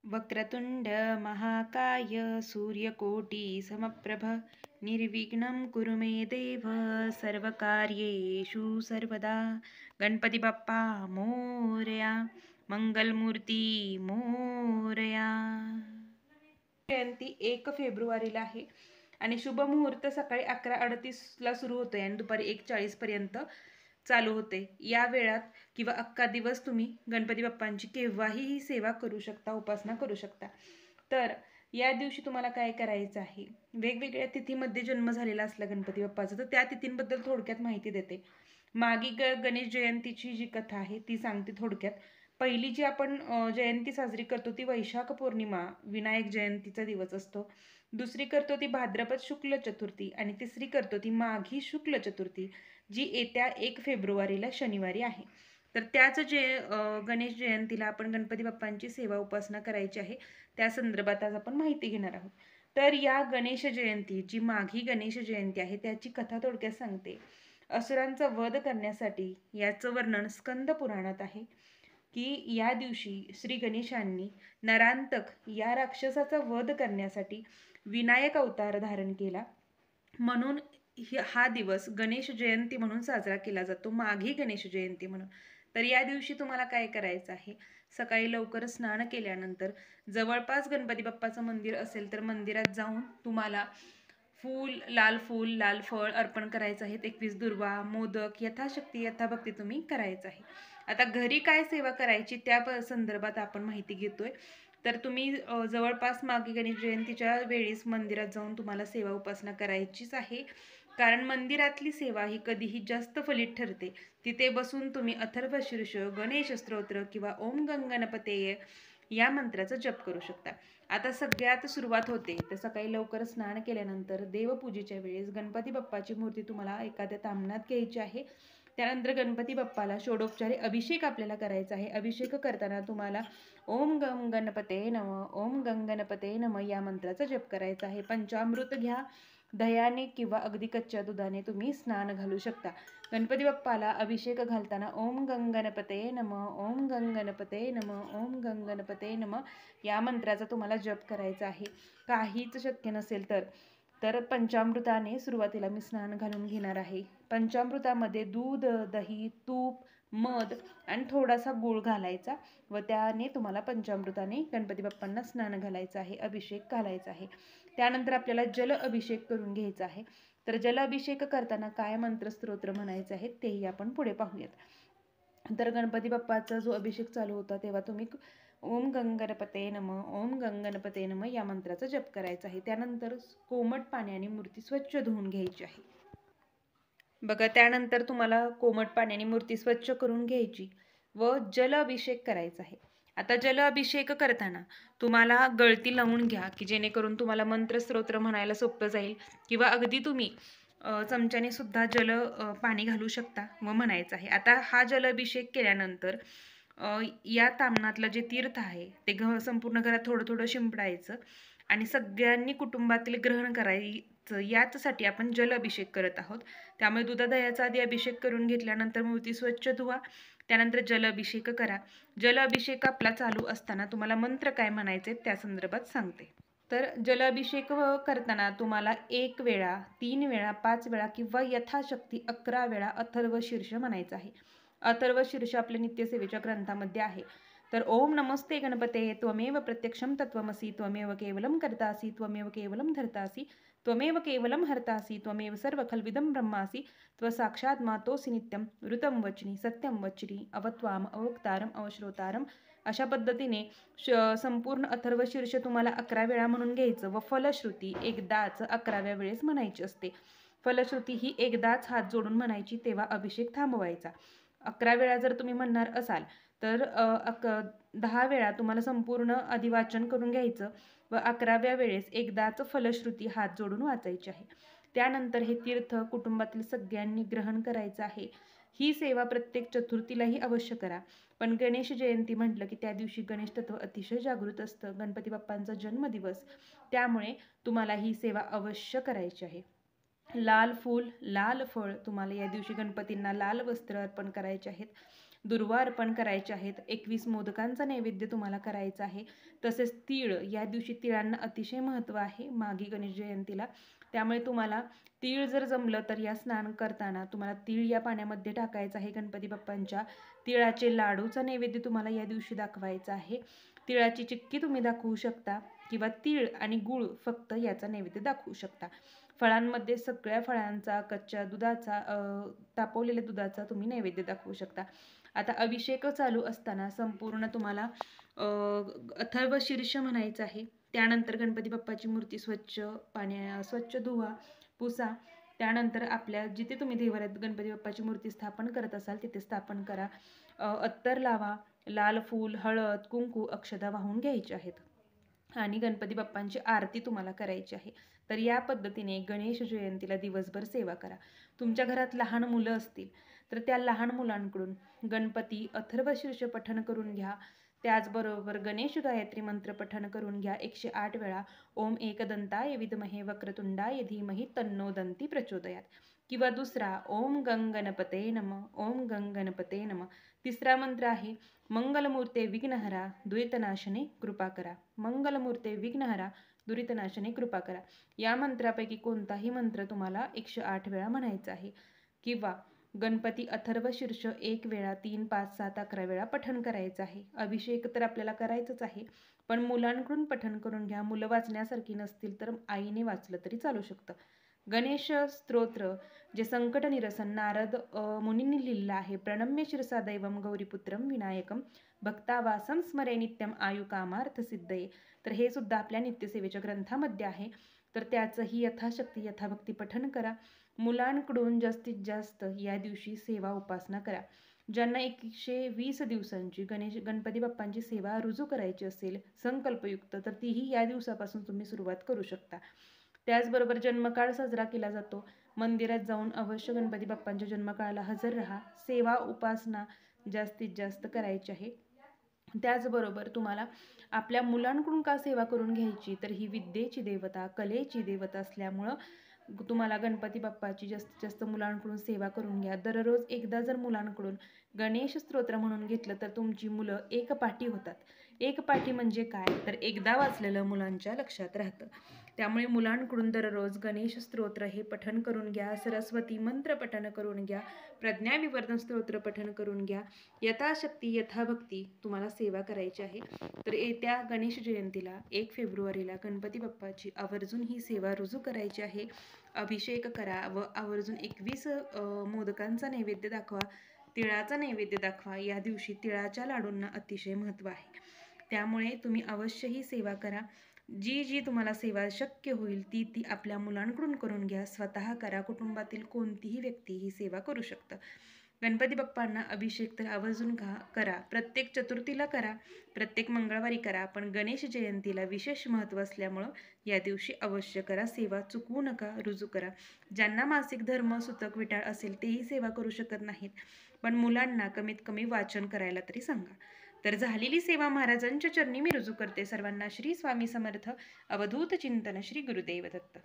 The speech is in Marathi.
वक्रतुंड महाकाय सूर्यकोटी समप्रभ निर्विघ्नं कुरु मे देव सर्वकार्येषु सर्वदा. गणपती बाप्पा मोरया, मंगलमूर्ती मोरया. जयंती 1 फेब्रुवारीला आहे आणि शुभ मुहूर्त सकाळी 11:38ला सुरू होतोय आणि दुपारी 1:40 पर्यंत चालू होते. या वेळात किंवा अख्खा दिवस तुम्ही गणपती बाप्पांची केव्हाही ही सेवा करू शकता, उपासना करू शकता. तर या दिवशी तुम्हाला काय करायचं आहे, वेगवेगळ्या तिथीमध्ये जन्म झालेला असला गणपती बाप्पाचा तर त्या तिथींबद्दल थोडक्यात माहिती देते. मागी गणेश जयंतीची जी कथा आहे ती सांगते थोडक्यात. पहिली जी आपण जयंती साजरी करतो ती वैशाख पौर्णिमा विनायक जयंतीचा दिवस असतो. दुसरी करतो ती भाद्रपद शुक्ल चतुर्थी आणि तिसरी करतो ती माघी शुक्ल चतुर्थी जी येत्या 1 फेब्रुवारीला शनिवारी आहे. तर त्याच गणेश जयंतीला आपण गणपती बाप्पांची सेवा उपासना करायची आहे. त्या संदर्भात आज आपण माहिती घेणार आहोत. तर या गणेश जयंती जी माघी गणेश जयंती आहे त्याची कथा थोडक्यात सांगते. असुरांचा वध करण्यासाठी याचं वर्णन स्कंद पुराणात आहे की या दिवशी श्री गणेशांनी नरांतक या राक्षसाचा वध करण्यासाठी विनायक अवतार धारण केला. म्हणून हा दिवस गणेश जयंती म्हणून साजरा केला जातो, माघी गणेश जयंती म्हणून. तर या दिवशी तुम्हाला काय करायचं आहे, सकाळी लवकर स्नान केल्यानंतर जवळपास गणपती बाप्पाचं मंदिर असेल तर मंदिरात जाऊन तुम्हाला फूल लाल फळ अर्पण करायचं आहे. 21 दुर्वा मोदक यथाशक्ती यथाभक्ती तुम्ही करायचं आहे. आता घरी काय सेवा करायची त्या संदर्भात आपण माहिती घेतोय. तर तुम्ही जवळपास मागे गणेश जयंतीच्या वेळेस मंदिरात जाऊन तुम्हाला सेवा उपासना करायचीच आहे. कारण मंदिरातली सेवा ही कधीही जास्त फलित ठरते. तिथे बसून तुम्ही अथर्व शीर्ष, गणेश स्तोत्र किंवा ओम गणपतेय या मंत्राचा जप करू शकता. आता सगळ्यात सुरुवात होते तर सकाळी लवकर स्नान केल्यानंतर देवपूजेच्या वेळेस गणपती बाप्पाची मूर्ती तुम्हाला एखाद्या ताम्हणात घ्यायची आहे. त्यानंतर गणपती बाप्पाला षोडोपचारी अभिषेक आपल्याला करायचा आहे. अभिषेक करताना तुम्हाला ओम गम गणपते नम, ओम गणपते नम या मंत्राचा जप करायचा आहे. पंचामृत घ्या, दह्याने किंवा अगदी कच्च्या दुधाने तुम्ही स्नान घालू शकता. गणपती बाप्पाला अभिषेक घालताना ओम गणपते नम, ओम गणपते नम, ओम गणपते नम या मंत्राचा तुम्हाला जप करायचा आहे. काहीच शक्य नसेल तर पंचामृताने सुरुवातीला मी स्नान घालून घेणार आहे. पंचामृतामध्ये दूध, दही, तूप, मध आणि थोडासा गूळ घालायचा व त्याने तुम्हाला पंचामृताने गणपती बाप्पांना स्नान घालायचं आहे, अभिषेक घालायचा आहे. त्यानंतर आपल्याला जल अभिषेक करून घ्यायचा आहे. तर जल अभिषेक करताना काय मंत्रस्तोत्र म्हणायचे आहेत तेही आपण पुढे पाहूयात. तर गणपती बाप्पाचा जो अभिषेक चालू होता तेव्हा तुम्ही ओम गणपते नम, ओम गणपते नम या मंत्राचा जप करायचा आहे. त्यानंतर कोमट पाण्याने मूर्ती स्वच्छ धुवून घ्यायची आहे. बघा, त्यानंतर तुम्हाला कोमट पाण्याने मूर्ती स्वच्छ करून घ्यायची व जल अभिषेक करायचा आहे. आता जल अभिषेक करताना तुम्हाला गळती लावून घ्या की जेणेकरून तुम्हाला मंत्रस्तोत्र म्हणायला सोपं जाईल किंवा अगदी तुम्ही चमच्याने सुद्धा पाणी घालू शकता व म्हणायचं आहे. आता हा जल अभिषेक केल्यानंतर या ताम्हणातलं जे तीर्थ आहे ते संपूर्ण घरात थोडं थोडं शिंपडायचं आणि सगळ्यांनी कुटुंबातील ग्रहण करायचं. याचसाठी आपण जल अभिषेक करत आहोत. त्यामुळे दुधादह्याचा आधी अभिषेक करून घेतल्यानंतर मूर्ती स्वच्छ धुवा. त्यानंतर जल अभिषेक करा. जल अभिषेक आपला चालू असताना तुम्हाला मंत्र काय म्हणायचे त्या संदर्भात सांगते. तर जल अभिषेक करताना तुम्हाला 1 वेळा, 3 वेळा, 5 वेळा किंवा यथाशक्ती 11 वेळा अथर्व शीर्ष म्हणायचं आहे. अथर्व शीर्ष आपल्या नित्यसेवेच्या ग्रंथामध्ये आहे. तर ओम नमस्ते गणपते त्वमेव प्रत्यक्षम तत्वमसी, त्वमेव केवलम कर्तासी, त्वमेव केवलम धर्तासी, त्वमेव केवलम हर्तासी, त्वमेव सर्व खल्विदम ब्रह्मासी, त्व साक्षात मातोसी नित्यम ऋतम वचनी सत्यम वचनी अवत्वाम अवक्तारम अवश्रोतारम. अशा पद्धतीने संपूर्ण अथर्व शीर्ष तुम्हाला 11 वेळा म्हणून घ्यायचं व फलश्रुती एकदाच 11व्या वेळेस म्हणायची असते. फलश्रुती ही एकदाच हात जोडून म्हणायची, तेव्हा अभिषेक थांबवायचा. 11 वेळा जर तुम्ही म्हणणार असाल तर 10 वेळा तुम्हाला संपूर्ण आधी वाचन करून घ्यायचं व 11व्या वेळेस एकदाच फलश्रुती हात जोडून वाचायची आहे. त्यानंतर हे तीर्थ कुटुंबातील सगळ्यांनी ग्रहण करायचं आहे. ही सेवा प्रत्येक चतुर्थीलाही अवश्य करा. पण गणेश जयंती म्हटलं की त्या दिवशी गणेश तत्व अतिशय जागृत असतं. गणपती बाप्पांचा जन्मदिवस, त्यामुळे तुम्हाला ही सेवा अवश्य करायची आहे. लाल फूल, लाल फळ, तुम्हाला या दिवशी गणपतींना लाल वस्त्र अर्पण करायचे आहेत. दुर्वा अर्पण करायचे आहेत, 21 मोदकांचा नैवेद्य तुम्हाला करायचा आहे. तसेच तीळ, या दिवशी तिळांना अतिशय महत्त्व आहे माघी गणेश जयंतीला. त्यामुळे तुम्हाला तीळ जर जमलं तर या स्नान करताना तुम्हाला तीळ या पाण्यामध्ये टाकायचं आहे गणपती बाप्पांच्या. तिळाचे लाडूचा नैवेद्य तुम्हाला या दिवशी दाखवायचा आहे. तिळाची चिक्की तुम्ही दाखवू शकता किंवा तीळ आणि गूळ फक्त याचा नैवेद्य दाखवू शकता. फळांमध्ये सगळ्या फळांचा, कच्च्या दुधाचा, तापवलेल्या दुधाचा तुम्ही नैवेद्य दाखवू शकता. आता अभिषेक चालू असताना संपूर्ण तुम्हाला अथर्व शीर्ष म्हणायचं आहे. त्यानंतर गणपती बाप्पाची मूर्ती स्वच्छ धुवा, पुसा. त्यानंतर आपल्या जिथे तुम्ही देवालयात गणपती बाप्पाची मूर्ती स्थापन करत असाल तिथे स्थापन करा. अत्तर लावा, लाल फूल, हळद, कुंकू, अक्षता वाहून घ्यायचे आहेत आणि गणपती बाप्पांची आरती तुम्हाला करायची आहे. तर या पद्धतीने गणेश जयंतीला दिवसभर सेवा करा. तुमच्या घरात लहान मुलं असतील तर त्या लहान मुलांकडून गणपती अथर्वशीर्ष पठण करून घ्या. त्याचबरोबर गणेश गायत्री मंत्र पठण करून घ्या 108 वेळा. ओम एकदंताय विद्महे वक्रतुंडाय धीमहि तन्नो दंती प्रचोदयात. किंवा दुसरा ओम गंगणपते नमः, ओम गंगणपते नमः. तिसरा मंत्र आहे मंगलमूर्ते विघ्नहरा दुरितनाशने कृपा करा. मंगलमूर्ते विघ्नहरा दुरितनाशने कृपा करा. या मंत्रापैकी कोणताही मंत्र तुम्हाला 108 वेळा म्हणायचा आहे. किंवा गणपती अथर्वशीर्ष 1 वेळा, 3, 5, 7, 11 वेळा पठण करायचं आहे. अभिषेक तर आपल्याला करायचंच आहे, पण मुलांकडून पठण करून घ्या. मुलं वाचण्यासारखी नसतील तर आईने वाचलं तरी चालू शकतं. गणेश स्तोत्र जे संकट निरसन नारद मुनींनी लिहिलं आहे. प्रणम्य शिरसा दैवम गौरीपुत्रम विनायकम भक्तावासम स्मरे नित्यम आयुकामार्थ सिद्धये. तर हे सुद्धा आपल्या नित्यसेवेच्या ग्रंथामध्ये आहे. तर त्याचंही यथाशक्ती यथाभक्ती पठण करा. मुलांकडून जास्तीत जास्त या दिवशी सेवा उपासना करा. ज्यांना 120 दिवसांची गणपती बाप्पांची सेवा रुजू करायची असेल संकल्पयुक्त, तर तीही या दिवसापासून तुम्ही सुरुवात करू शकता. त्याचबरोबर जन्मकाळ साजरा केला जातो. मंदिरात जाऊन अवश्य गणपती बाप्पांच्या जन्मकाळाला हजर राहा. सेवा उपासना जास्तीत जास्त करायची आहे. त्याचबरोबर तुम्हाला आपल्या मुलांकडून का सेवा करून घ्यायची, तर ही विद्येची देवता, कलेची देवता असल्यामुळं तुम्हाला गणपती बाप्पाची जास्तीत जास्त मुलांकडून सेवा करून घ्या. दररोज एकदा जर मुलांकडून गणेश स्तोत्र म्हणून घेतलं तर तुमची मुलं एकपाठी होतात. एकपाठी म्हणजे काय, तर एकदा वाचलेलं मुलांच्या लक्षात राहतं. त्यामुळे मुलांकडून दररोज गणेश स्तोत्र हे पठण करून घ्या. सरस्वती मंत्र पठण करून घ्या. प्रज्ञाविवर्धन स्तोत्र पठण करून घ्या. यथाशक्ती यथाभक्ती तुम्हाला सेवा करायची आहे. तर येत्या गणेश जयंतीला 1 फेब्रुवारीला गणपती बाप्पाची आवर्जून ही सेवा रुजू करायची आहे. अभिषेक करा व आवर्जून 21 मोदकांचा नैवेद्य दाखवा. तिळाचा नैवेद्य दाखवा. या दिवशी तिळाच्या लाडूंना अतिशय महत्त्व आहे. त्यामुळे तुम्ही अवश्य ही सेवा करा. जी तुम्हाला सेवा शक्य होईल ती आपल्या मुलांकडून करून घ्या. स्वतः करा. कुटुंबातील कोणतीही व्यक्ती ही सेवा करू शकतं. गणपती बाप्पांना अभिषेक तर आवर्जून करा. प्रत्येक चतुर्थीला करा, प्रत्येक मंगळवारी करा, पण गणेश जयंतीला विशेष महत्त्व असल्यामुळं या दिवशी अवश्य करा. सेवा चुकवू नका, रुजू करा. ज्यांना मासिक धर्म सुतक विटाळ असेल तेही सेवा करू शकत नाहीत, पण मुलांना कमीत कमी वाचन करायला तरी सांगा. तर झालेली सेवा महाराजांच्या चरणी मी रुजू करते. सर्वांना श्री स्वामी समर्थ. अवधूत चिंतन. श्री गुरुदेव दत्त.